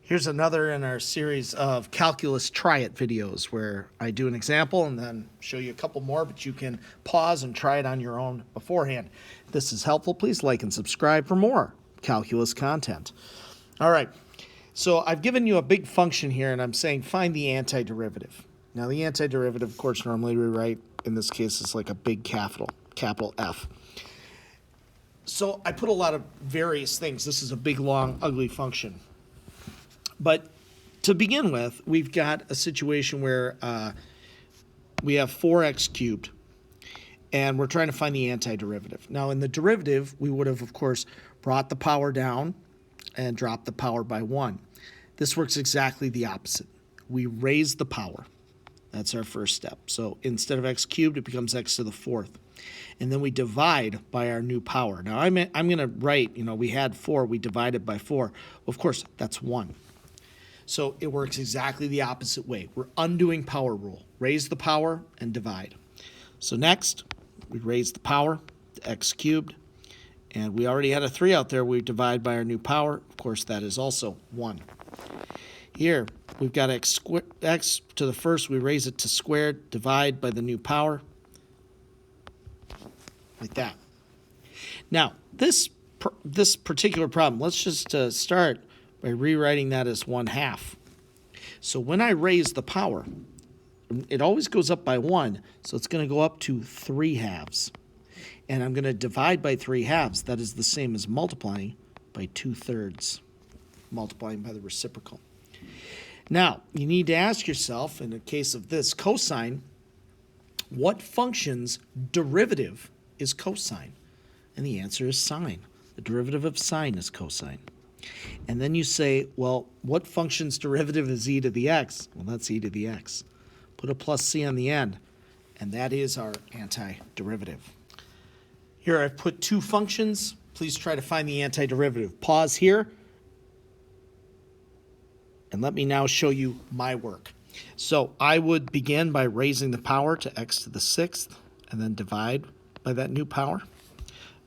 Here's another in our series of calculus try it videos where I do an example and then show you a couple more, but you can pause and try it on your own beforehand. If this is helpful, please like and subscribe for more calculus content. All right, so I've given you a big function here and I'm saying find the antiderivative. Now the antiderivative, of course, normally we write, in this case, is like a big capital F. So I put a lot of various things. This is a big, long, ugly function. But to begin with, we've got a situation where we have 4x cubed, and we're trying to find the antiderivative. Now, in the derivative, we would have, of course, brought the power down and dropped the power by 1. This works exactly the opposite. We raise the power. That's our first step. So instead of x cubed, it becomes x to the 4th. And then we divide by our new power. Now, I'm going to write, we had 4, we divided by 4. Well, of course, that's 1. So it works exactly the opposite way. We're undoing power rule. Raise the power and divide. So next, we raise the power to x cubed. And we already had a 3 out there. We divide by our new power. Of course, that is also 1. Here, we've got x to the first. We raise it to squared. Divide by the new power. Like that. Now, this particular problem, let's just start by rewriting that as 1/2. So when I raise the power, it always goes up by 1, so it's going to go up to 3/2. And I'm going to divide by 3/2. That is the same as multiplying by 2/3, multiplying by the reciprocal. Now, you need to ask yourself, in the case of this cosine, what function's derivative is cosine? And the answer is sine. The derivative of sine is cosine. And then you say, well, what function's derivative is e to the x? Well, that's e to the x. Put a plus c on the end, and that is our antiderivative. Here I've put 2 functions. Please try to find the antiderivative. Pause here, and let me now show you my work. So I would begin by raising the power to x to the 6th, and then divide by that new power.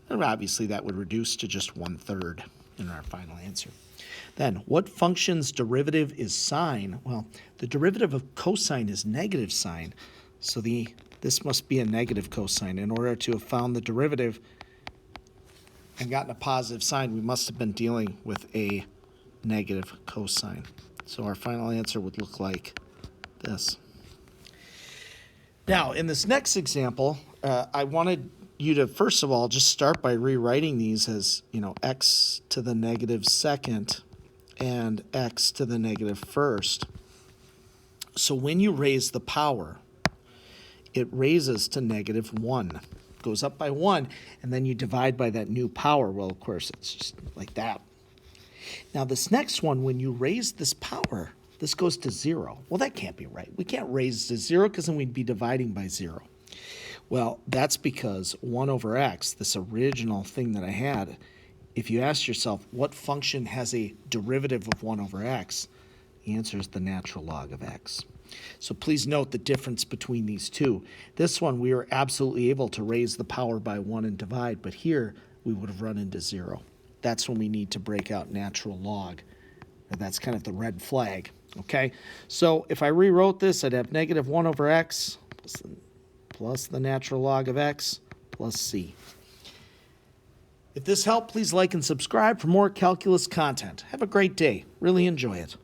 And obviously that would reduce to just 1/3 in our final answer. Then, what function's derivative is sine? Well, the derivative of cosine is negative sine, so this must be a negative cosine. In order to have found the derivative and gotten a positive sign, we must have been dealing with a negative cosine. So our final answer would look like this. Now, in this next example, I wanted you to, first of all, just start by rewriting these as, x to the negative 2nd and x to the negative 1st. So when you raise the power, it raises to negative 1. It goes up by 1, and then you divide by that new power. Well, of course, it's just like that. Now, this next one, when you raise this power, this goes to 0. Well, that can't be right. We can't raise to 0 because then we'd be dividing by 0. Well, that's because 1 over x, this original thing that I had, if you ask yourself what function has a derivative of 1 over x, the answer is the natural log of x. So please note the difference between these two. This one, we were absolutely able to raise the power by 1 and divide, but here we would have run into 0. That's when we need to break out natural log. That's kind of the red flag, okay? So if I rewrote this, I'd have negative 1 over x plus the natural log of x plus c. If this helped, please like and subscribe for more calculus content. Have a great day. Really enjoy it.